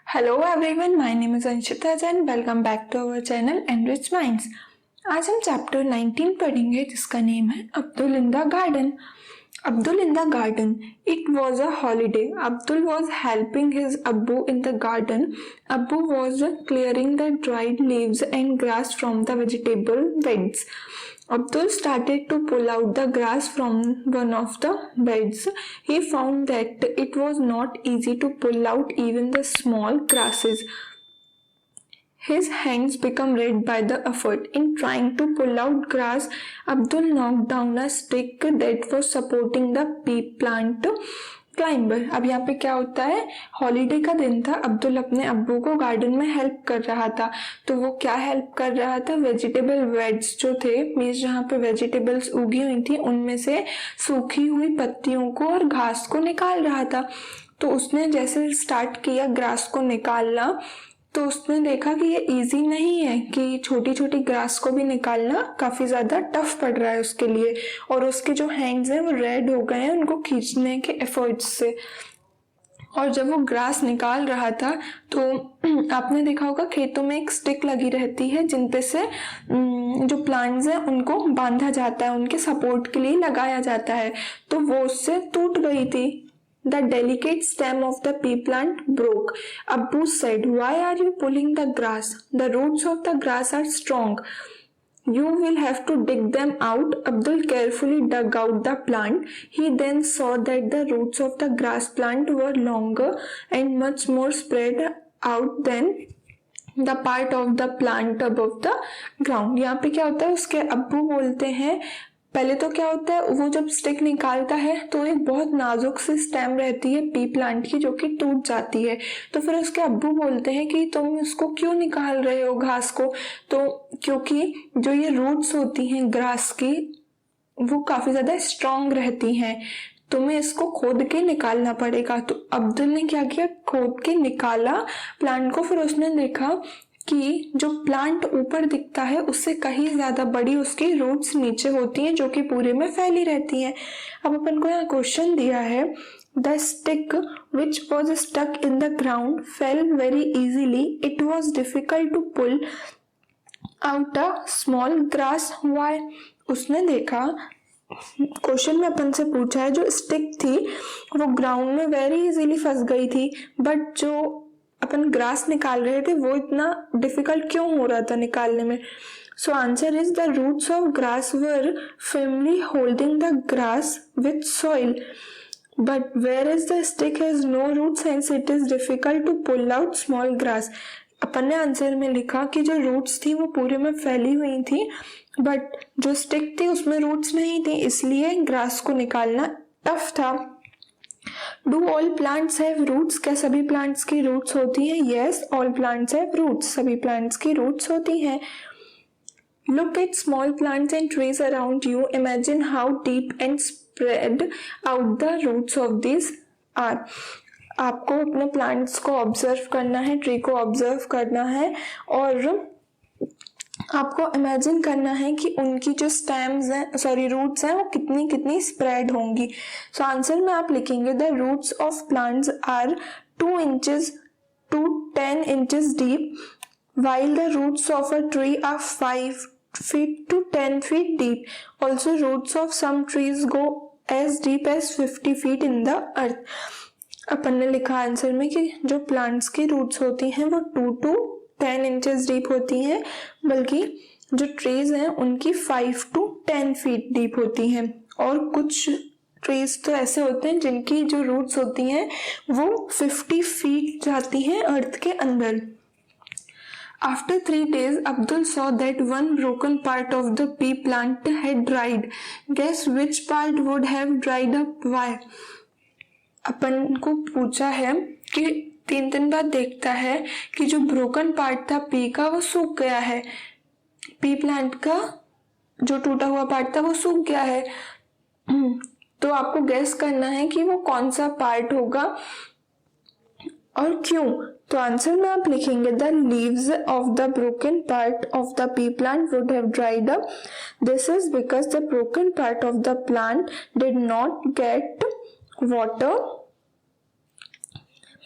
Hello everyone, my name is Anshita Jain. Welcome back to our channel Enrich Minds. आज हम chapter 19 पढ़ेंगे जिसका name है Abdul in the garden. Abdul in the garden. It was a holiday. Abdul was helping his Abbu in the garden. Abbu was clearing the dried leaves and grass from the vegetable beds. Abdul started to pull out the grass from one of the beds. He found that it was not easy to pull out even the small grasses. His hands became red by the effort. In trying to pull out grass, Abdul knocked down a stick that was supporting the pea plant climber. अब यहाँ पे क्या होता है, holiday का दिन था। अब्दुल अपने अब्बू को गार्डन में हेल्प कर रहा था। तो वो क्या हेल्प कर रहा था, वेजिटेबल बेड्स जो थे, मीन्स जहाँ पे वेजिटेबल्स उगी हुई थी उनमें से सूखी हुई पत्तियों को और घास को निकाल रहा था। तो उसने जैसे स्टार्ट किया ग्रास को निकालना, तो उसने देखा कि ये इजी नहीं है, कि छोटी छोटी ग्रास को भी निकालना काफी ज्यादा टफ पड़ रहा है उसके लिए। और उसके जो हैंड्स हैं वो रेड हो गए हैं उनको खींचने के एफर्ट्स से। और जब वो ग्रास निकाल रहा था तो आपने देखा होगा खेतों में एक स्टिक लगी रहती है जिन पे से जो प्लांट्स हैं उनको बांधा जाता है, उनके सपोर्ट के लिए लगाया जाता है। तो वो उससे टूट गई थी। The delicate stem of the pea plant broke. Abbu said, "Why are you pulling the grass? The roots of the grass are strong. You will have to dig them out." Abdul carefully dug out the plant. He then saw that the roots of the grass plant were longer and much more spread out than the part of the plant above the ground. यहाँ पे क्या होता है, उसके अब्बू बोलते हैं, पहले तो क्या होता है, वो जब स्टिक निकालता है तो एक बहुत नाजुक सी स्टेम रहती है पी प्लांट की जो कि टूट जाती है। तो फिर उसके अब्बू बोलते हैं कि तुम इसको क्यों निकाल रहे हो घास को। तो क्योंकि जो ये रूट्स होती हैं ग्रास की वो काफी ज्यादा स्ट्रांग रहती हैं, तुम्हें इसको खोद के निकालना पड़ेगा। तो अब्दुल ने क्या किया, खोद के निकाला प्लांट को। फिर उसने देखा कि जो प्लांट ऊपर दिखता है उससे कहीं ज्यादा बड़ी उसकी रूट्स नीचे होती हैं जो कि पूरे में फैली रहती हैं। अब अपन को यहाँ क्वेश्चन दिया है, the stick which was stuck in the ground fell very easily, it was difficult to pull out a small grass, why. उसने देखा, क्वेश्चन में अपन से पूछा है जो स्टिक थी वो ग्राउंड में वेरी इजीली फंस गई थी, बट जो अपन ग्रास निकाल रहे थे वो इतना डिफिकल्ट क्यों हो रहा था निकालने में। So answer is the roots of grass were firmly holding the grass with soil, but where is the stick has no roots hence it is difficult to pull out small grass. अपन ने answer में लिखा कि जो roots थी वो पूरे में फैली हुई थी, बट जो स्टिक थी उसमें रूट्स नहीं थी, इसलिए ग्रास को निकालना टफ था। Do all plants have roots, क्या सभी प्लांट्स की रूट्स होती हैं? Yes, all plants have roots, सभी प्लांट्स की रूट्स होती हैं। Look eight small plants and trees around you, imagine how deep and spread out the roots of this are. आपको अपने प्लांट्स को ऑब्जर्व करना है, ट्री को ऑब्जर्व करना है और आपको इमेजिन करना है कि उनकी जो स्टेम्स हैं, रूट्स हैं, वो कितनी कितनी स्प्रेड होंगी। सो आंसर में आप लिखेंगे the roots of plants are 2 inches to 10 inches deep, while the roots of a tree are 5 feet to 10 feet deep. Also, roots of some trees go as deep as 50 feet in the earth. अपन ने लिखा answer में कि जो plants की roots होती हैं वो 2 to 10 inches deep होती हैं, बल्कि जो ट्रीज हैं उनकी 5 to 10 फीट डीप होती हैं। और कुछ ट्रीज तो ऐसे होते हैं जिनकी जो रूट्स होती हैं वो 50 फीट जाती हैं अर्थ के अंदर। After 3 days, Abdul saw that one broken part of the pea plant had dried. Guess which part would have dried up? Why? अपन को पूछा है कि 3 दिन बाद देखता है कि जो ब्रोकन पार्ट था पी का वो सूख गया है, पी प्लांट का जो टूटा हुआ पार्ट था वो सूख गया है। तो आपको गेस करना है कि वो कौन सा पार्ट होगा और क्यों। तो आंसर में आप लिखेंगे the leaves of the broken part of the p plant would have dried up, this is because the broken part of the plant did not get water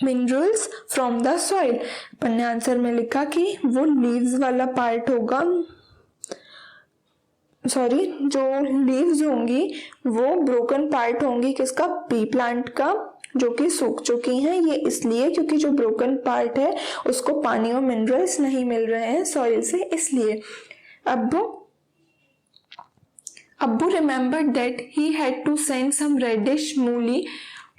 minerals from the soil. अपन ने answer में लिखा कि वो leaves वाला part होगा, sorry, जो leaves होंगी वो ब्रोकन पार्ट होंगी किसका, पी प्लांट का, जो कि सूख चुकी हैं। ये इसलिए क्योंकि जो ब्रोकन पार्ट है उसको पानी और मिनरल्स नहीं मिल रहे हैं सॉइल से, इसलिए। अब्बू remembered that he had to send some radish मूली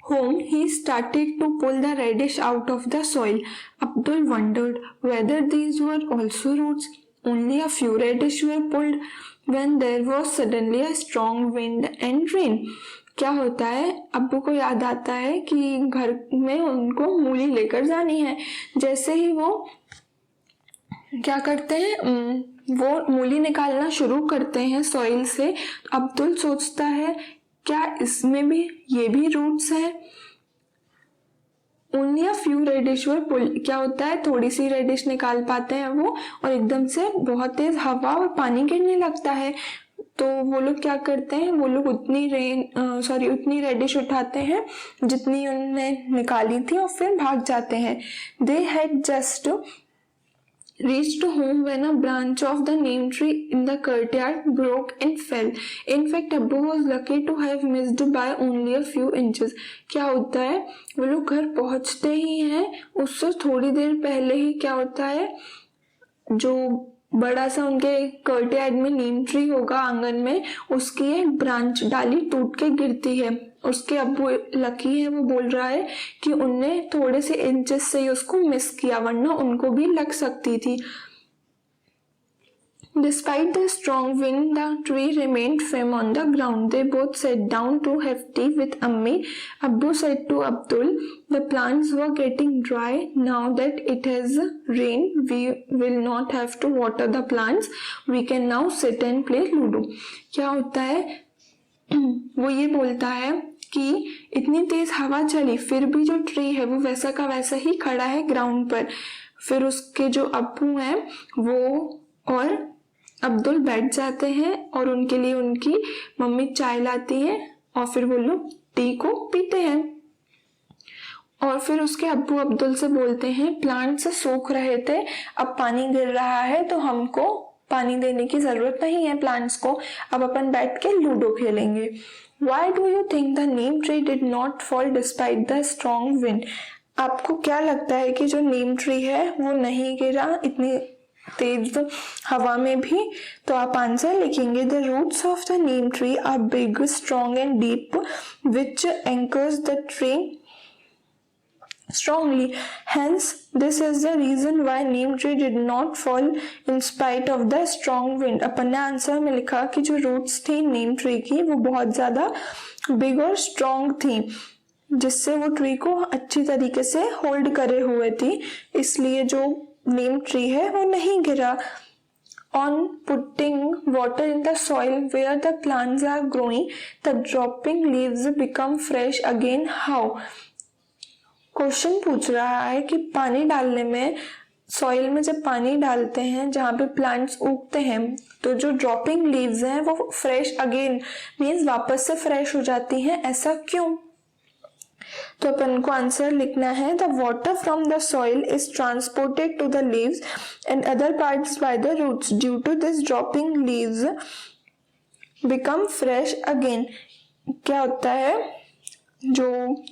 whom he started to pull the radish out of the soil. Abdul wondered whether these were also roots. Only a few radish were pulled when there was suddenly a strong wind and rain. क्या होता है, अब्बू को याद आता है कि घर में उनको मूली लेकर जानी है। जैसे ही वो क्या करते हैं, वो मूली निकालना शुरू करते हैं सॉइल से। अब्दुल सोचता है क्या इसमें भी ये भी रूट्स हैं। Only a few radish were pulled, क्या होता है, थोड़ी सी रेडिश निकाल पाते हैं वो, और एकदम से बहुत तेज हवा और पानी गिरने लगता है। तो वो लोग क्या करते हैं, वो लोग उतनी रेडिश उठाते हैं जितनी उन्होंने निकाली थी और फिर भाग जाते हैं। They had just reached home when a branch of the neem tree in the courtyard broke and fell. In fact, Abbu was lucky to have missed by only a few inches. क्या होता है, वो लोग घर पहुंचते ही हैं, उससे थोड़ी देर पहले ही क्या होता है, जो बड़ा सा उनके कर्टयार्ड में नीम ट्री होगा आंगन में, उसकी एक ब्रांच डाली टूट के गिरती है। उसके अब्बू लकी है, वो बोल रहा है कि उनने थोड़े से इंचेस से ही उसको मिस किया, वरना उनको भी लग सकती थी। Despite the strong wind, the tree remained firm on the ground. They both sat down to have tea with Ammi. Abbu said to Abdul, "The plants were getting dry. Now that it has rained, we will not have to water the plants. We can now sit and play Ludo." क्या होता है, वो ये बोलता है कि इतनी तेज हवा चली फिर भी जो ट्री है वो वैसा का वैसा ही खड़ा है ग्राउंड पर। फिर उसके जो अब्बू हैं वो और अब्दुल बैठ जाते हैं और उनके लिए उनकी मम्मी चाय लाती है और फिर वो लोग टी को पीते हैं। और फिर उसके अब्बू अब्दुल से बोलते हैं, प्लांट्स सूख रहे थे, अब पानी गिर रहा है तो हमको पानी देने की जरूरत नहीं है प्लांट्स को, अब अपन बैठ के लूडो खेलेंगे। Why do you think the neem tree did not fall despite the strong wind? आपको क्या लगता है कि जो नीम ट्री है वो नहीं गिरा इतनी तेज हवा में भी? तो आप आंसर लिखेंगे, the roots of the neem tree are big, strong and deep, which anchors the tree strongly. Hence, this is the reason why neem tree did not fall in spite of the strong wind. अपन ने answer में लिखा कि जो roots थी नीम tree की वो बहुत ज्यादा बिग और स्ट्रॉन्ग थी, जिससे वो ट्री को अच्छी तरीके से होल्ड करे हुए थी, इसलिए जो नीम ट्री है वो नहीं गिरा। On putting water in the soil where the plants are growing, the dropping leaves become fresh again. How? Question पूछ रहा है कि पानी डालने में, सॉइल में जब पानी डालते हैं जहाँ पे प्लांट्स उगते हैं, तो जो ड्रॉपिंग लीव्स हैं वो फ्रेश अगेन मीन्स वापस से फ्रेश हो जाती हैं, ऐसा क्यों? तो अपन को आंसर लिखना है, the water from the soil is transported to the leaves and other parts by the roots, due to this drooping leaves become fresh again. क्या होता है, जो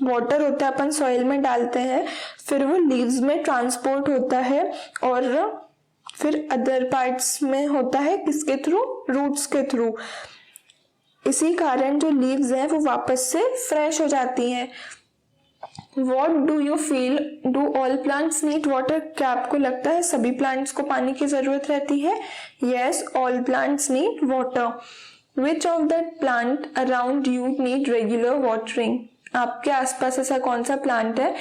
वाटर होता है अपन सॉइल में डालते हैं, फिर वो लीव्स में ट्रांसपोर्ट होता है और फिर अदर पार्ट्स में होता है किसके थ्रू, रूट्स के थ्रू। इसी कारण जो लीव्स हैं वो वापस से फ्रेश हो जाती हैं। What do you feel? Do all plants need water? क्या आपको लगता है सभी प्लांट्स को पानी की जरूरत रहती है? Yes, all plants need water. Which of the plant around you need regular watering? आपके आसपास ऐसा कौन सा प्लांट है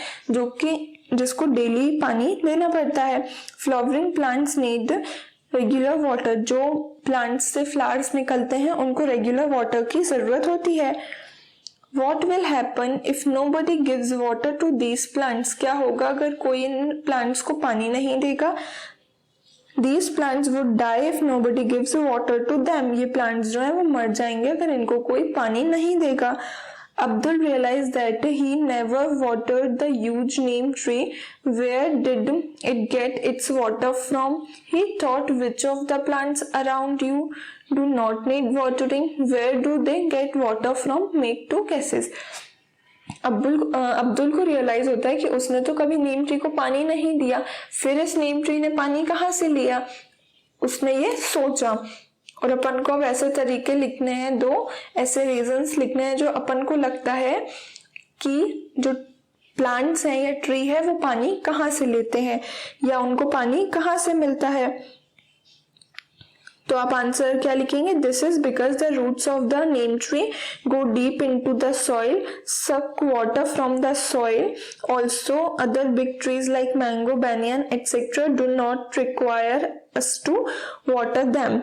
जिसको डेली पानी देना पड़ता है? Flowering plants need regular water. जो प्लांट्स से फ्लावर्स निकलते हैं उनको रेगुलर वाटर की जरूरत होती है। What will happen if nobody gives water to these plants? क्या होगा अगर कोई इन प्लांट्स को पानी नहीं देगा? These plants would die if nobody gives water to them. ये प्लांट्स जो है वो मर जाएंगे अगर इनको कोई पानी नहीं देगा। Abdul realized that he never watered the huge neem tree. Where did it get its water from? He thought, which of the plants around you do not need watering? Where do they get water from? Make two guesses. Abdul को realise होता है कि उसने तो कभी नीम tree को पानी नहीं दिया, फिर इस नीम ट्री ने पानी कहाँ से लिया? उसने ये सोचा। और अपन को अब ऐसे तरीके लिखने हैं, दो ऐसे रीजंस लिखने हैं जो अपन को लगता है कि जो प्लांट्स हैं या ट्री है वो पानी कहाँ से लेते हैं या उनको पानी कहाँ से मिलता है। तो आप आंसर क्या लिखेंगे? This is because the roots of the neem tree go deep into the soil, suck water from the soil. Also other big trees like mango, banyan etcetera do not require us to water them.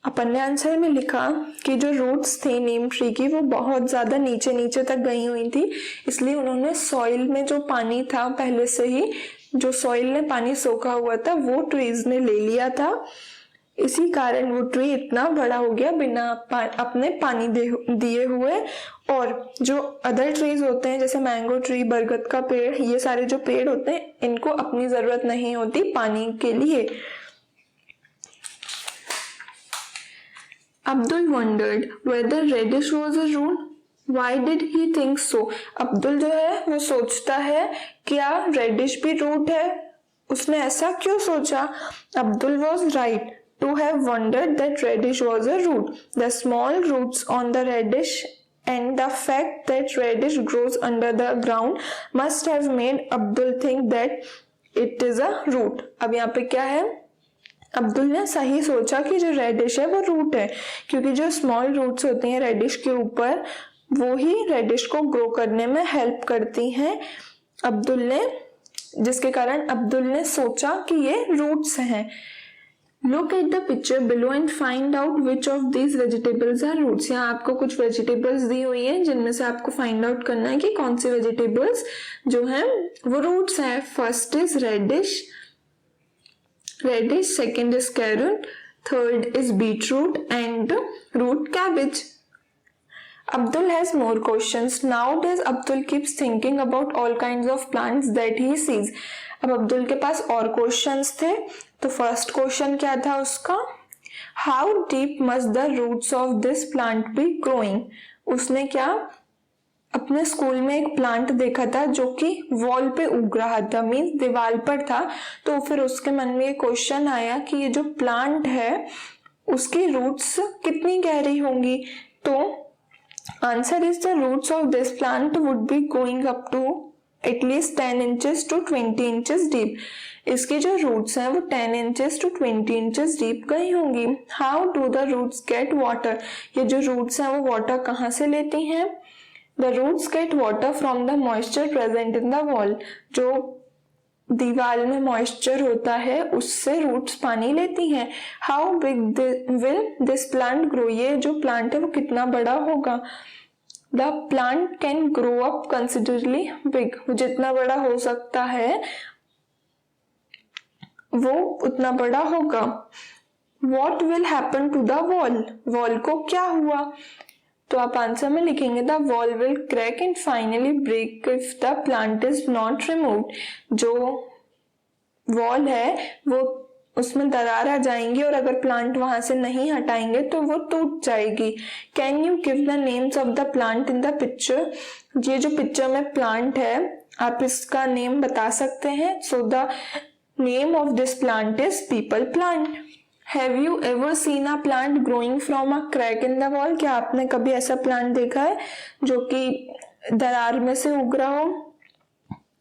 अपन ने answer में लिखा कि जो roots थे नीम tree की वो बहुत ज्यादा नीचे नीचे तक गई हुई थी, इसलिए उन्होंने सॉइल में जो पानी था पहले से ही, जो सॉइल ने पानी सोखा हुआ था वो ट्रीज ने ले लिया था. इसी कारण वो ट्री इतना बड़ा हो गया बिना अपने पानी दिए हुए. और जो अदर ट्रीज होते हैं जैसे मैंगो ट्री, बरगद का पेड़, ये सारे जो पेड़ होते हैं इनको अपनी जरूरत नहीं होती पानी के लिए. Abdul wondered whether reddish was a root. Why did he think so? Abdul जो है वो सोचता है क्या रेडिश भी रूट है. उसने ऐसा क्यों सोचा? Abdul was right to have wondered that radish was a root. The small roots on the radish and the fact that radish grows under the ground must have made Abdul think that it is a root. अब यहाँ पे क्या है? अब्दुल ने सही सोचा कि जो रेडिश है वो रूट है, क्योंकि जो स्मॉल रूट्स होती हैं रेडिश के ऊपर वो ही रेडिश को ग्रो करने में हेल्प करती हैं अब्दुल ने, जिसके कारण अब्दुल ने सोचा कि ये रूट्स हैं. Look at the picture below and find out which of these vegetables are roots. यहाँ आपको कुछ वेजिटेबल्स दी हुई हैं जिनमें से आपको फाइंड आउट करना है कि कौन सी वेजिटेबल्स जो हैं वो रूट्स हैं. First is radish, second is carrot, third is beetroot and root cabbage. Abdul has more questions. Nowadays Abdul keeps thinking about all kinds of plants that he sees. अब अब्दुल के पास और क्वेश्चंस थे. तो first question क्या था उसका? How deep must the roots of this plant be growing? उसने क्या अपने स्कूल में एक प्लांट देखा था जो कि वॉल पे उग रहा था, मीन्स दीवार पर था. तो फिर उसके मन में ये क्वेश्चन आया कि ये जो प्लांट है उसकी रूट्स कितनी गहरी होंगी. तो answer is the roots of this plant would be going up to at least 10 inches to 20 inches deep. इसकी जो रूट्स हैं वो 10 इंचेस टू 20 इंचेस डीप गई होंगी. How do the roots get water? ये जो रूट्स हैं वो वाटर कहाँ से लेती हैं? The roots get water from the moisture present in the wall. जो दीवार में मॉइस्चर होता है उससे रूट्स पानी लेती हैं. How big will this plant grow? ये जो प्लांट है वो कितना बड़ा होगा? The plant can grow up considerably big. जितना बड़ा हो सकता है वो उतना बड़ा होगा. What will happen to the wall? Wall को क्या हुआ? तो आप आंसर में लिखेंगे the wall will crack and finally break if the plant is not removed. जो वॉल है वो उसमें दरार आ जाएंगी और अगर प्लांट वहां से नहीं हटाएंगे तो वो टूट जाएगी. Can you give the names of the plant in the picture? ये जो पिक्चर में प्लांट है आप इसका नेम बता सकते हैं. So the name of this plant is people plant. Have you ever seen a plant growing from a crack in the wall? क्या आपने कभी ऐसा प्लांट देखा है जो कि दरार में से उग रहा हो?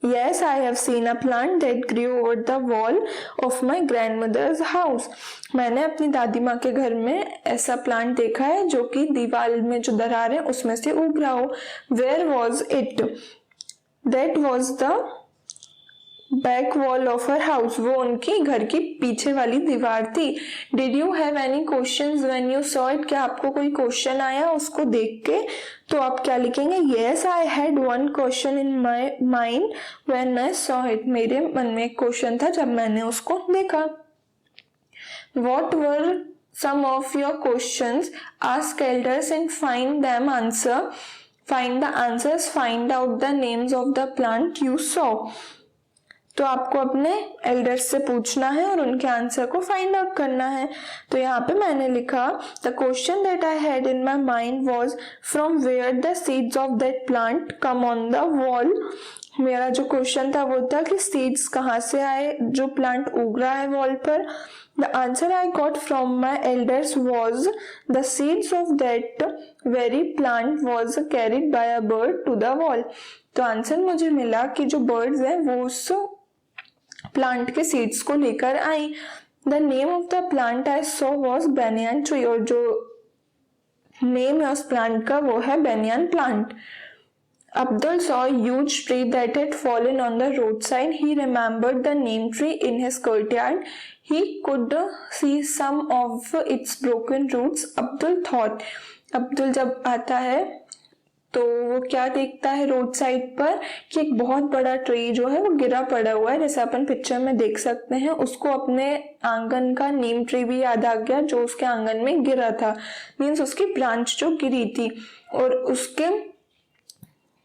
Yes, I have seen a plant that grew over the wall of my grandmother's house. मैंने अपनी दादी माँ के घर में ऐसा प्लांट देखा है जो कि दीवार में जो दरार है उसमें से उग रहा हो. Where was it? That was the back wall of her house. वो उनकी घर की पीछे वाली दीवार थी. Did you have any questions when you saw it? क्या आपको कोई क्वेश्चन आया उसको देख के? तो आप क्या लिखेंगे? Yes, I had one question in my mind when I saw it. मेरे मन में एक क्वेश्चन था जब मैंने उसको देखा. What were some of your questions, ask elders and find the answers, find out the names of the plant you saw. तो आपको अपने एल्डर्स से पूछना है और उनके आंसर को फाइंड आउट करना है। तो यहाँ पे मैंने लिखा the question that I had in my mind was from where the seeds of that plant come on the wall. मेरा जो क्वेश्चन था वो था कि सीड्स कहाँ से आए जो प्लांट उग रहा है वॉल पर। The answer I got from my elders was the seeds of that very plant was carried by a bird to the wall. तो आंसर मुझे मिला कि जो बर्ड्स हैं वो उस प्लांट के सीड्स को लेकर आई। The name of the plant I saw was banyan tree, और जो नेम है उस प्लांट का वो है banyan plant. Abdul saw a huge tree that had fallen on the roadside. He remembered the neem tree in his courtyard. He could see some of its broken roots. Abdul thought. Abdul जब आता है तो वो क्या देखता है road side पर कि एक बहुत बड़ा ट्री जो है वो गिरा पड़ा हुआ है, जैसे अपन पिक्चर में देख सकते हैं। उसको अपने आंगन का नीम ट्री भी याद आ गया जो उसके आंगन में गिरा था, मीन्स उसकी ब्रांच जो गिरी थी, और उसके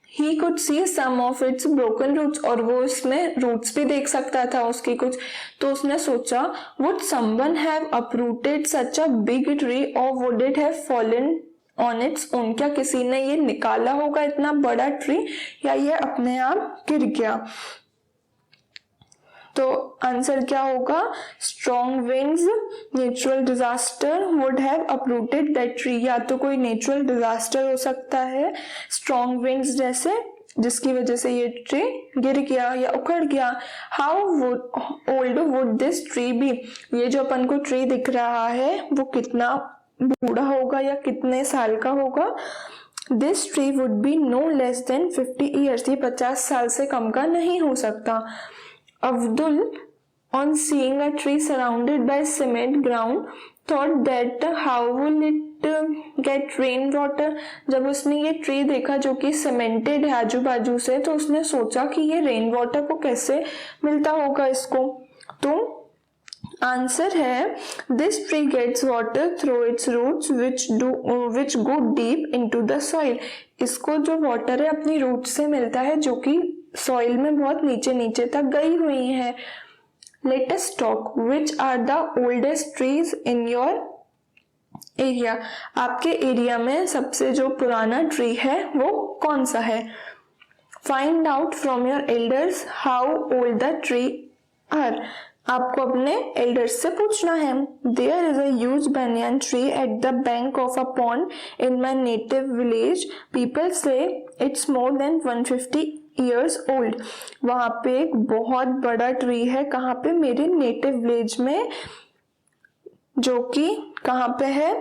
He could see some of its broken roots, और वो इसमें रूट्स भी देख सकता था उसकी कुछ। तो उसने सोचा would someone have uprooted such a big tree or would it have fallen on its own? क्या किसी ने ये निकाला होगा इतना बड़ा ट्री, या ये अपने आप गिर गया? तो आंसर क्या होगा? Strong winds, natural disaster would have uprooted that tree. या तो कोई नेचुरल डिजास्टर हो सकता है स्ट्रॉन्ग विंड्स जैसे, जिसकी वजह से ये ट्री गिर गया या उखड़ गया। How old would this tree be? ये जो अपन को ट्री दिख रहा है वो कितना बूढ़ा होगा या कितने साल का होगा? This tree would be no less than 50 years. ये 50 साल से कम का नहीं हो सकता। Abdul, on seeing a tree surrounded by cement ground, thought that how will it get rain water? जब उसने ये ट्री देखा जो कि सीमेंटेड है आजू बाजू से, तो उसने सोचा कि ये रेन वाटर को कैसे मिलता होगा इसको। तो आंसर है this tree gets water through its roots which go deep into the soil. इसको जो वाटर है अपनी रूट से मिलता है जो कि सॉइल में बहुत नीचे नीचे तक गई हुई है। Let us talk which are the oldest trees in your area. आपके एरिया में सबसे जो पुराना ट्री है वो कौन सा है? Find out from your elders how old the tree are. आपको अपने एल्डर्स से पूछना है। There is a huge banyan tree at the bank of a pond in my native village. People say it's more than 150 years old. वहां पे एक बहुत बड़ा ट्री है। कहाँ पे? मेरे नेटिव विलेज में, जो कि कहाँ पे है?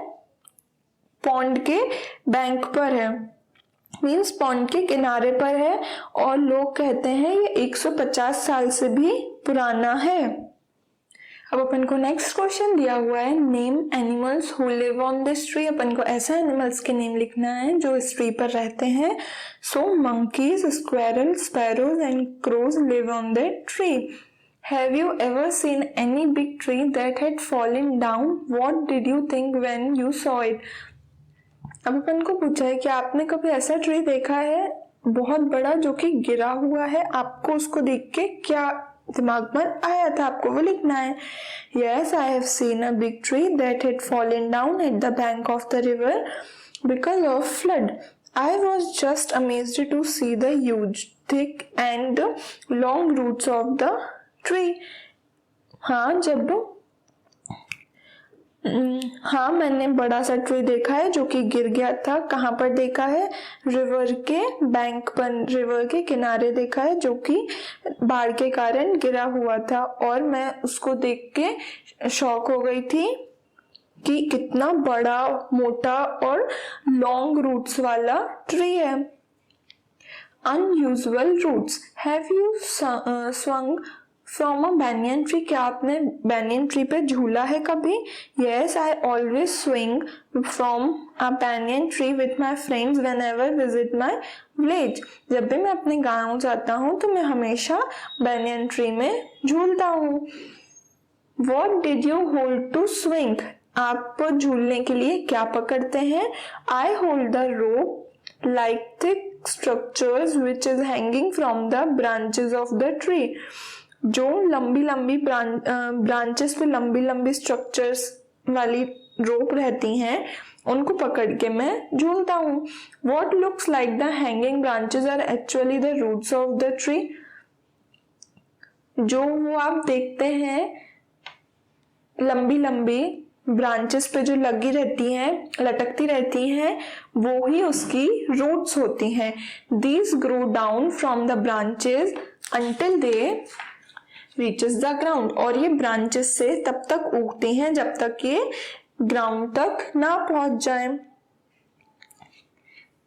पॉन्ड के बैंक पर है, मीन्स पॉन्ड के किनारे पर है, और लोग कहते हैं ये 150 साल से भी पुराना है। अब अपन को नेक्स्ट क्वेश्चन दिया हुआ है name animals who live on this tree. अपन को ऐसा एनिमल्स के नेम लिखना है जो इस ट्री पर रहते हैं। So monkeys, squirrel, sparrows and crows live on that tree. Have you ever seen any big tree that had fallen down? What did you think when you saw it? अब अपन को पूछा है कि आपने कभी ऐसा ट्री देखा है बहुत बड़ा जो कि गिरा हुआ है, आपको उसको देख के क्या दिमाग में आया था? आपको वो लिखना है। Yes, I have seen a big tree that had fallen down at the bank of the river because of flood. I was just amazed to see the huge, thick and long roots of the tree. हाँ, मैंने बड़ा सा tree देखा है जो कि गिर गया था। कहाँ पर देखा है? रिवर के बैंक पर, रिवर के किनारे देखा है, जो कि बाढ़ के कारण गिरा हुआ था, और मैं उसको देख के शॉक हो गई थी कि कितना बड़ा, मोटा और लॉन्ग रूट्स वाला ट्री है। Unusual roots. Have you swung from a banyan tree? क्या आपने banyan tree पे झूला है कभी? Yes, I always swing from a banyan tree with my friends whenever visit my village. जब भी मैं अपने गांव जाता हूँ तो मैं हमेशा banyan tree में झूलता हूँ। What did you hold to swing? आप झूलने के लिए क्या पकड़ते हैं? I hold the rope like thick structures which is hanging from the branches of the tree. जो लंबी लंबी ब्रांचेस पे लंबी लंबी स्ट्रक्चर्स वाली रोप रहती हैं उनको पकड़ के मैं झूलता हूँ। What looks like the hanging branches are actually the roots of the tree। जो वो आप देखते हैं लंबी लंबी ब्रांचेस पे जो लगी रहती हैं, लटकती रहती हैं, वो ही उसकी रूट्स होती हैं। These grow down from the branches until they reaches the ground। और ये ब्रांचेस से तब तक उगती हैं जब तक ये ग्राउंड तक ना पहुंच जाए।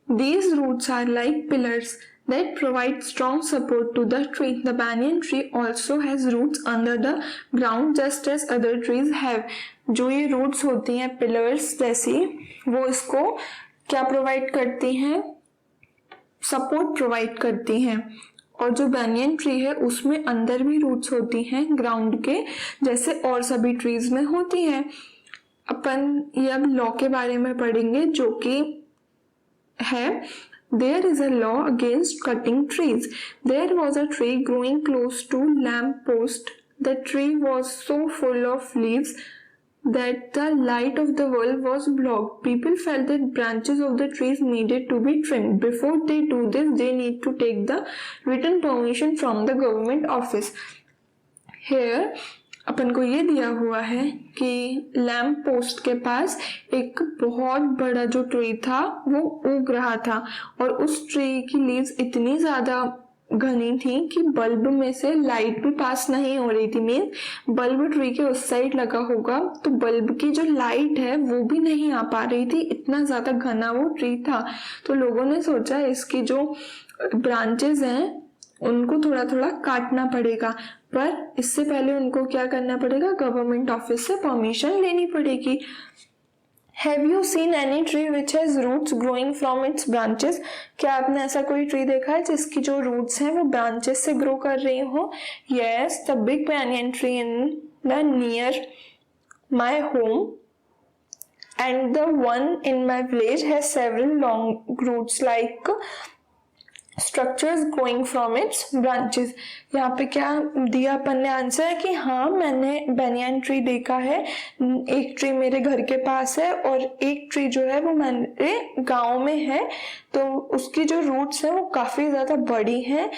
These roots are like pillars that provide strong support to the tree। The banyan tree also has roots under the ground just as other trees have। जो ये roots होती हैं pillars जैसी, वो इसको क्या प्रोवाइड करती हैं? सपोर्ट प्रोवाइड करती हैं। और जो banyan ट्री है उसमें अंदर भी रूट्स होती हैं ग्राउंड के, जैसे और सभी ट्रीज में होती हैं। अपन ये अब लॉ के बारे में पढ़ेंगे जो कि है There is a law against cutting trees। There was a tree growing close to lamp post। The tree was so full of leaves that the light of the world was blocked। People felt that branches of the trees needed to be trimmed। Before they do this, they need to take the written permission from the government office। Here अपन को ये दिया हुआ है कि lamp post के पास एक बहुत बड़ा जो ट्री था वो उग रहा था और उस ट्री की लीव्स इतनी ज्यादा घनी थी कि बल्ब में से लाइट भी पास नहीं हो रही थी। मीन बल्ब ट्री के उस साइड लगा होगा तो बल्ब की जो लाइट है वो भी नहीं आ पा रही थी, इतना ज्यादा घना वो ट्री था। तो लोगों ने सोचा इसकी जो ब्रांचेस हैं उनको थोड़ा थोड़ा काटना पड़ेगा, पर इससे पहले उनको क्या करना पड़ेगा? गवर्नमेंट ऑफिस से परमिशन लेनी पड़ेगी। Have you seen any tree which has roots growing from its branches? क्या आपने ऐसा कोई ट्री देखा है जिसकी जो रूट्स हैं वो ब्रांचेस से ग्रो कर रही हो? Yes, the big banyan tree in the near my home and the one in my village has several long roots like structures going from its branches. यहाँ पे क्या दिया अपन ने आंसर है कि हाँ मैंने बैनियन ट्री देखा है, एक ट्री मेरे घर के पास है और एक ट्री जो है वो मेरे गांव में है, तो उसकी जो रूट्स हैं वो काफी ज्यादा बड़ी हैं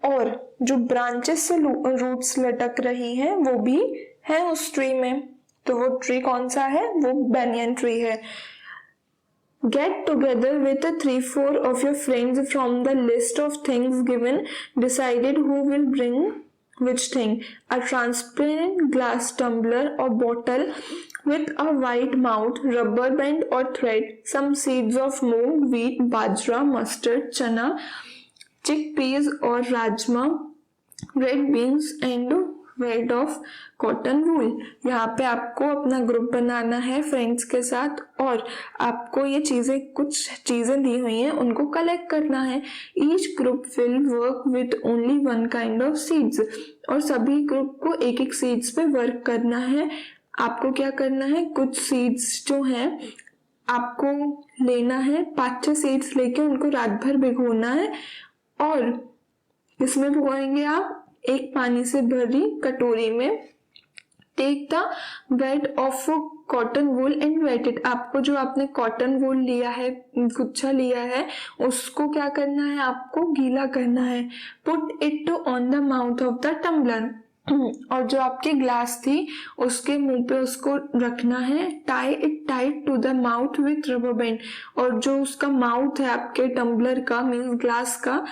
और जो ब्रांचेस से रूट्स लटक रही हैं वो भी है उस ट्री में। तो वो ट्री कौन सा है? वो बैनियन ट्री है। Get together with 3-4 of your friends from the list of things given, decided who will bring which thing। A transparent glass tumbler or bottle with a white mouth, rubber band or thread, some seeds of moong, wheat, bajra, mustard, chana, chickpeas or rajma, red beans and wad of cotton wool. यहाँ पे आपको अपना group बनाना है friends के साथ और आपको ये चीजें, कुछ चीजें दी हुई हैं उनको कलेक्ट करना है। Each group will work with only one kind of seeds. और सभी ग्रुप को एक एक सीड्स पे वर्क करना है। आपको क्या करना है? कुछ सीड्स जो हैं आपको लेना है, 5-6 सीड्स लेके उनको रात भर भिगोना है और इसमें भिगोएंगे आप एक पानी से भरी कटोरी में। Take the wad of cotton wool and wet it. आपको जो आपने कॉटन वूल लिया है, गुच्छा लिया है, उसको क्या करना है? आपको गीला करना है। Put it on the mouth of the tumbler. और जो आपकी ग्लास थी उसके मुंह पे उसको रखना है। Tie it tight to the mouth with rubber band. और जो उसका माउथ है आपके टम्बलर का, मीन्स ग्लास का,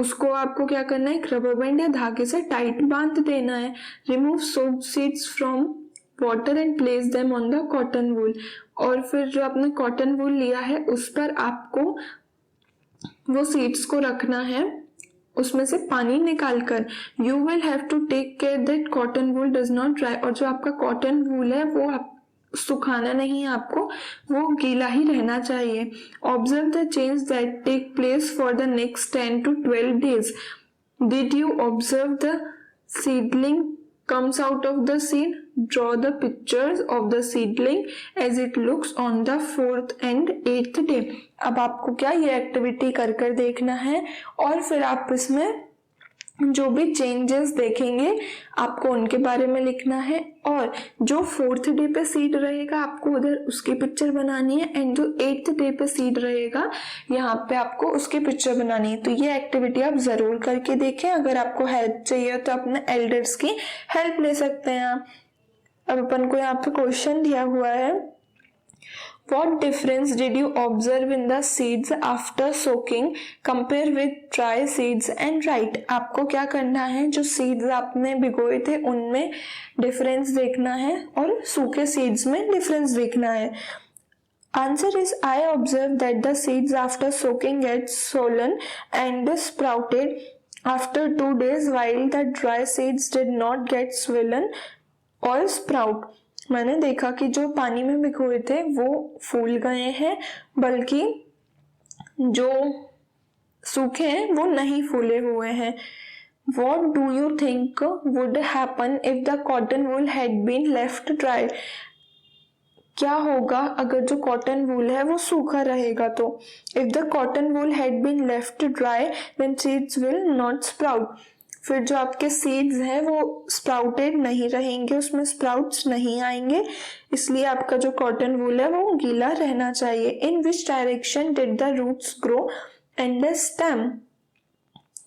उसको आपको क्या करना है? एक रबर बैंड या धागे से टाइट बांध देना है। Remove soaked seeds from water and place them on the cotton wool. और फिर जो आपने कॉटन वूल लिया है उस पर आपको वो सीड्स को रखना है, उसमें से पानी निकालकर। You will have to take care that cotton wool does not dry. और जो आपका कॉटन वूल है वो आप सुखाना नहीं है, आपको वो गीला ही रहना चाहिए। Observe the change that take place for the next 10 to 12 days। Did you observe the seedling comes out of the seed. Draw the pictures of the seedling as it looks on the 4th and 8th day. अब आपको क्या ये activity कर कर देखना है और फिर आप इसमें जो भी चेंजेस देखेंगे आपको उनके बारे में लिखना है, और जो 4th डे पे सीड रहेगा आपको उधर उसकी पिक्चर बनानी है, एंड जो 8th डे पे सीड रहेगा यहाँ पे आपको उसकी पिक्चर बनानी है। तो ये एक्टिविटी आप जरूर करके देखें। अगर आपको हेल्प चाहिए तो अपने एल्डर्स की हेल्प ले सकते हैं आप। अब अपन को यहाँ पे क्वेश्चन दिया हुआ है, What difference did you observe in the seeds after soaking? Compare with dry seeds and write. आपको क्या करना है, जो seeds आपने भिगोए थे उनमें डिफरेंस देखना है और सूखे seeds में डिफरेंस देखना है। Answer is, I observed that the seeds after soaking get swollen and sprouted after 2 days, while the dry seeds did not get swollen or sprout. मैंने देखा कि जो पानी में भिगोए थे वो फूल गए हैं, बल्कि जो सूखे हैं वो नहीं फूले हुए हैं। What do you think would happen if the cotton wool had been left dry? क्या होगा अगर जो कॉटन वूल है वो सूखा रहेगा तो? If the cotton wool had been left dry, then seeds will not sprout. फिर जो आपके सीड्स हैं वो स्प्राउटेड नहीं रहेंगे, उसमें स्प्राउट्स नहीं आएंगे, इसलिए आपका जो कॉटन वूल है वो गीला रहना चाहिए। In which direction did the roots grow and the stem?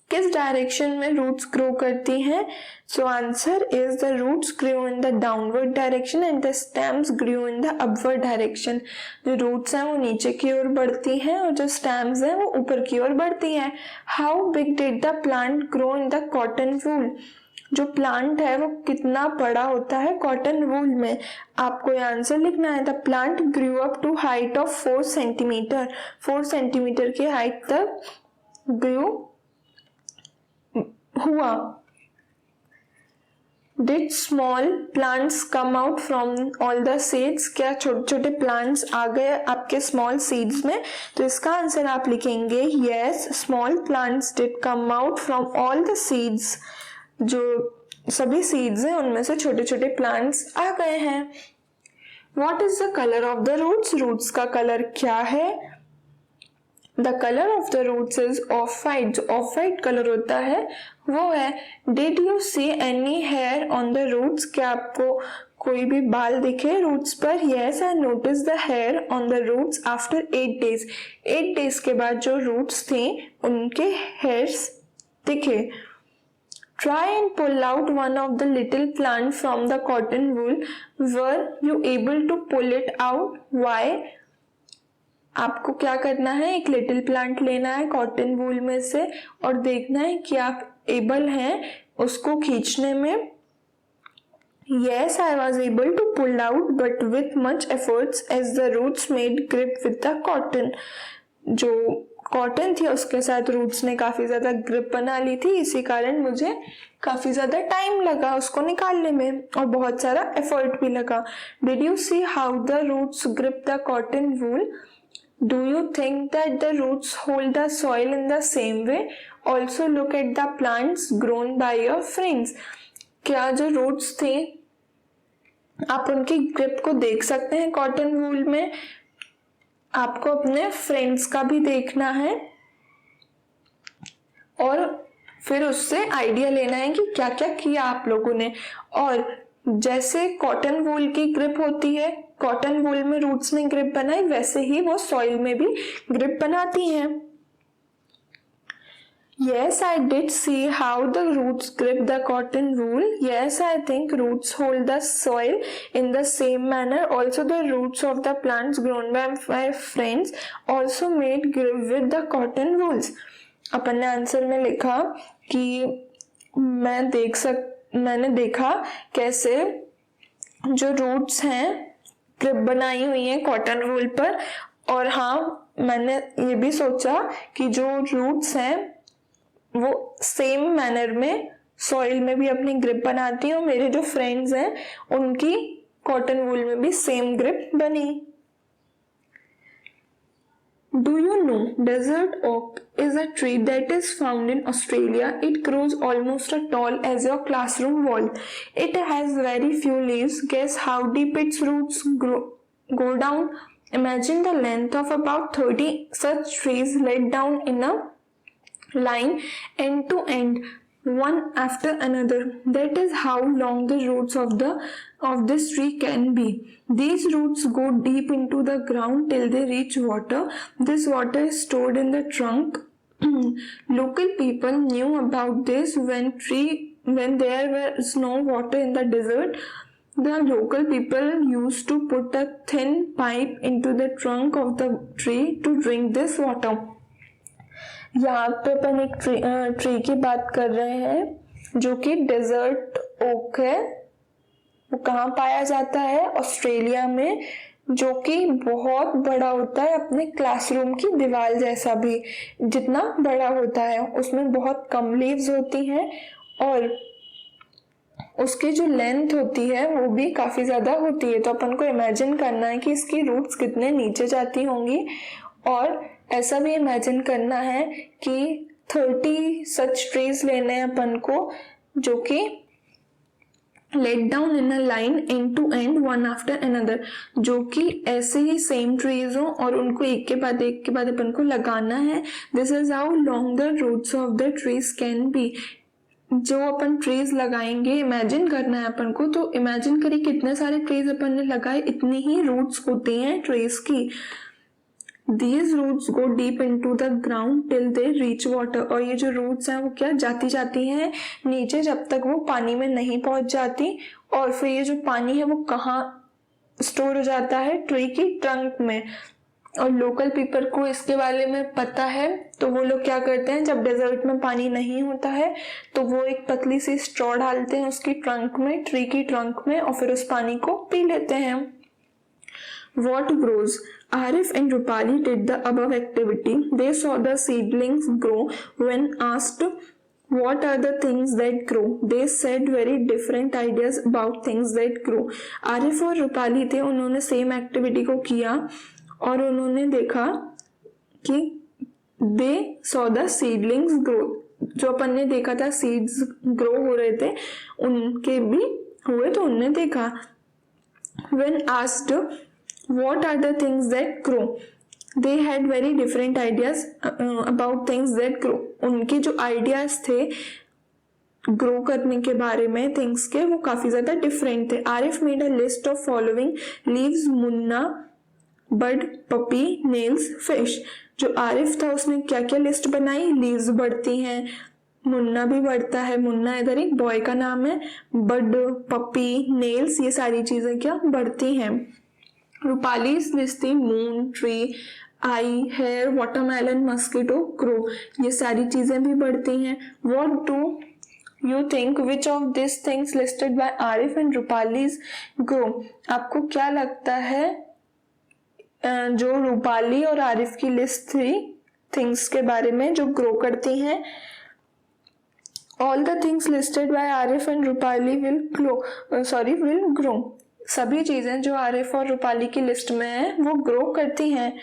किस डायरेक्शन में रूट्स ग्रो करती हैं? So answer is the roots grow in the downward direction and the stems grow in the upward direction. जो roots हैं वो नीचे की ओर बढ़ती हैं और जो स्टेम्स हैं वो ऊपर की ओर बढ़ती हैं। How big did the plant grow in the cotton wool? जो प्लांट है वो कितना बड़ा होता है कॉटन वूल में? आपको ये आंसर लिखना है। The plant grew up to height of 4 centimetre. 4 centimetre की हाइट तक ग्रू हुआ। Did small plants come out from all the seeds? क्या छोटे छोटे प्लांट्स आ गए आपके स्मॉल सीड्स में? तो इसका आंसर आप लिखेंगे yes, small plants did come out from all the seeds. जो सभी सीड्स हैं उनमें से छोटे छोटे प्लांट्स आ गए हैं। What is the color of the roots? Roots का कलर क्या है? The color of the roots is off-white. जो off-white कलर होता है वो है। Did you see any hair on the roots? क्या आपको कोई भी बाल दिखे रूट्स पर? Yes, I noticed the hair on the roots after 8 days. 8 days के बाद जो रूट्स थे उनके hairs दिखे। Try and pull out one of the little plant from the cotton wool. Were you able to pull it out? Why? आपको क्या करना है, एक लिटिल प्लांट लेना है कॉटन वूल में से और देखना है कि आप एबल हैं उसको खींचने में। Yes, I was able to pull out, but with much efforts as the roots made grip with the cotton. जो कॉटन थी उसके साथ रूट्स ने काफी ज्यादा ग्रिप बना ली थी, इसी कारण मुझे काफी ज्यादा टाइम लगा उसको निकालने में और बहुत सारा एफर्ट भी लगा। Did you see how the roots grip the cotton wool? Do you think that the roots hold the soil in the same way? Also look at the plants grown by your friends. क्या जो roots थे आप उनकी grip को देख सकते हैं cotton wool में? आपको अपने फ्रेंड्स का भी देखना है और फिर उससे आइडिया लेना है कि क्या क्या किया आप लोगों ने। और जैसे कॉटन वूल की ग्रिप होती है, कॉटन वूल में रूट्स ने ग्रिप बनाई, वैसे ही वो सॉइल में भी ग्रिप बनाती हैं। Yes, I did see how the roots grip the cotton wool. Yes, I think roots hold the soil in the same manner. Also, the roots of the plants grown by my friends also made grip with the cotton wools. अपन ने answer में लिखा कि मैंने देखा कैसे जो roots हैं grip बनाई हुई हैं कॉटन वूल पर, और हाँ मैंने ये भी सोचा कि जो रूट्स हैं वो सेम मैनर में सॉइल में भी अपनी ग्रिप बनाती हैं और मेरे जो फ्रेंड्स हैं उनकी कॉटन वूल में भी सेम ग्रिप बनी। Do you know desert oak is a tree that is found in Australia? It grows almost as tall as your classroom wall. It has very few leaves. Guess how deep its roots go down? Imagine the length of about 30 such trees laid down in a line end to end, one after another. That is how long the roots of this tree can be. These roots go deep into the ground till they reach water. This water is stored in the trunk. Local people knew about this when there was no water in the desert. The local people used to put a thin pipe into the trunk of the tree to drink this water. यहाँ पे अपन एक tree की बात कर रहे हैं जो कि डेजर्ट ओक है। वो कहाँ पाया जाता है? ऑस्ट्रेलिया में, जो कि बहुत बड़ा होता है, अपने क्लासरूम की दीवार जैसा भी जितना बड़ा होता है। उसमें बहुत कम लीव्स होती हैं और उसकी जो लेंथ होती है वो भी काफ़ी ज़्यादा होती है। तो अपन को इमेजिन करना है कि इसकी रूट्स कितने नीचे जाती होंगी, और ऐसा भी इमेजिन करना है कि 30 सच ट्रीज लेने हैं अपन को जो कि laid down in a line end to end one after another, जो कि ऐसे ही सेम ट्रीज हो और उनको एक के बाद अपन को लगाना है। This is how long the roots of the trees can be. जो अपन ट्रीज लगाएंगे इमेजिन करना है अपन को, तो इमेजिन करिए कितने सारे ट्रीज अपन ने लगाए, इतनी ही रूट्स होती हैं ट्रीज की। These roots go deep into the ground till they reach water। और ये जो रूट्स हैं वो क्या जाती हैं नीचे जब तक वो पानी में नहीं पहुंच जाती। और फिर ये जो पानी है वो कहाँ स्टोर हो जाता है? ट्री की ट्रंक में। और लोकल पीपल को इसके बारे में पता है, तो वो लोग क्या करते हैं, जब डेजर्ट में पानी नहीं होता है तो वो एक पतली सी स्ट्रॉ डालते हैं उसकी ट्रंक में, ट्री की ट्रंक में, और फिर उस पानी को पी लेते हैं। What grows? Arif and Rupali did the above activity. They saw the seedlings grow. When asked what are the things that grow, they said very different ideas about things that grow. Arif और रूपाली थे, उन्होंने same activity को किया और उन्होंने देखा कि they saw the seedlings grow। जो अपन ने देखा था सीड्स ग्रो हो रहे थे, उनके भी हुए, तो उनने देखा। When asked what are the things that grow, they had very different ideas about things that grow। उनके जो आइडियाज थे ग्रो करने के बारे में थिंग्स के, वो काफी ज्यादा डिफरेंट थे। Arif made a list of following leaves, Munna, bird, puppy, nails, fish. जो आरिफ था उसने क्या क्या लिस्ट बनाई? लीव्स बढ़ती हैं, मुन्ना भी बढ़ता है, मुन्ना इधर एक बॉय का नाम है, बर्ड, पपी, नेल्स, ये सारी चीजें क्या बढ़ती हैं। रूपाली लिस्ट थी मून, ट्री, आई, हेयर, वाटरमेलन, मस्कीटो, क्रो, ये सारी चीजें भी बढ़ती हैं। What do you think which of this things listed by Arif and Rupali's grow? आपको क्या लगता है जो रूपाली और आरिफ की लिस्ट थी थिंग्स के बारे में जो ग्रो करती हैं? All the things listed by Arif and Rupali will grow. सभी चीजें जो आरिफ और रूपाली की लिस्ट में है वो ग्रो करती हैं।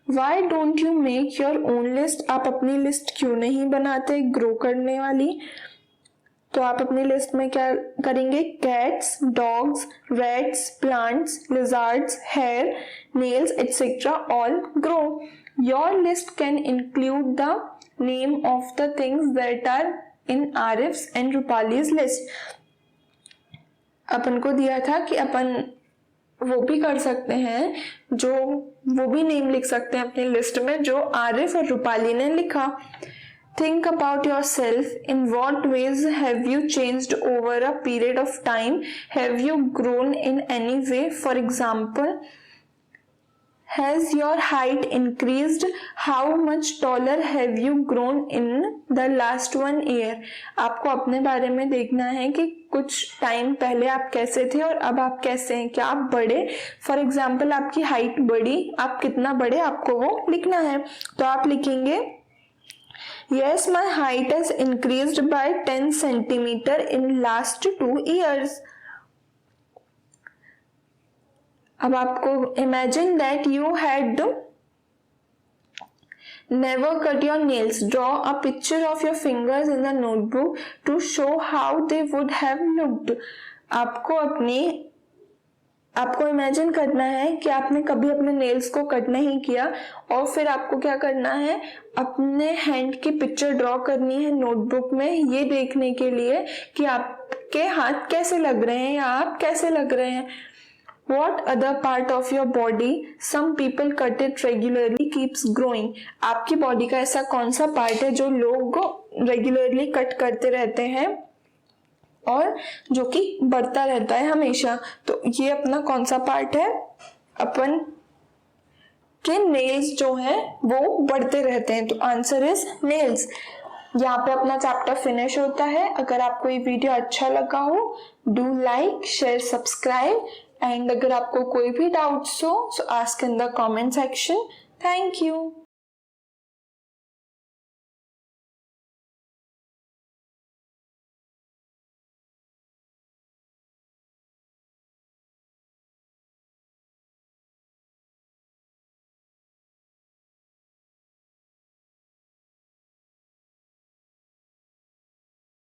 Why don't you make your own list? आप अपनी लिस्ट क्यों नहीं बनाते ग्रो करने वाली? तो आप अपनी लिस्ट में क्या करेंगे? Cats, dogs, rats, plants, lizards, hair, nails etcetera all grow. Your list can include the name of the things that are in Arif's and Rupali's list. अपन को दिया था कि अपन वो भी कर सकते हैं, जो वो भी नेम लिख सकते हैं अपनी लिस्ट में जो आरिफ और रूपाली ने लिखा। Think about yourself. In what ways have you changed over a period of time? Have you grown in any way? For example, has your height increased? How much taller have you grown in the last 1 year? आपको अपने बारे में देखना है कि कुछ time पहले आप कैसे थे और अब आप कैसे हैं। क्या आप बढ़े? फॉर एग्जाम्पल आपकी हाइट बढ़ी, आप कितना बढ़े आपको वो लिखना है। तो आप लिखेंगे Yes, my height has increased by 10 centimeter in last 2 years. अब आपको imagine that you had never cut your nails, draw a picture of your fingers in the notebook to show how they would have looked. आपको imagine करना है कि आपने कभी अपने nails को कट नहीं किया और फिर आपको क्या करना है, अपने हैंड की पिक्चर ड्रॉ करनी है नोटबुक में, ये देखने के लिए कि आपके हाथ कैसे लग रहे हैं या आप कैसे लग रहे हैं। What other part of your body some people cut it regularly keeps growing? आपकी बॉडी का ऐसा कौन सा पार्ट है जो लोग रेगुलरली कट करते रहते हैं और जो कि बढ़ता रहता है हमेशा? तो ये अपना कौन सा पार्ट है? अपन के नेल्स जो हैं वो बढ़ते रहते हैं, तो आंसर इज नेल्स। यहाँ पे अपना चैप्टर फिनिश होता है। अगर आपको ये वीडियो अच्छा लगा हो, do like, share, subscribe, and अगर आपको कोई भी डाउट्स हो सो ask in the comment section. Thank you.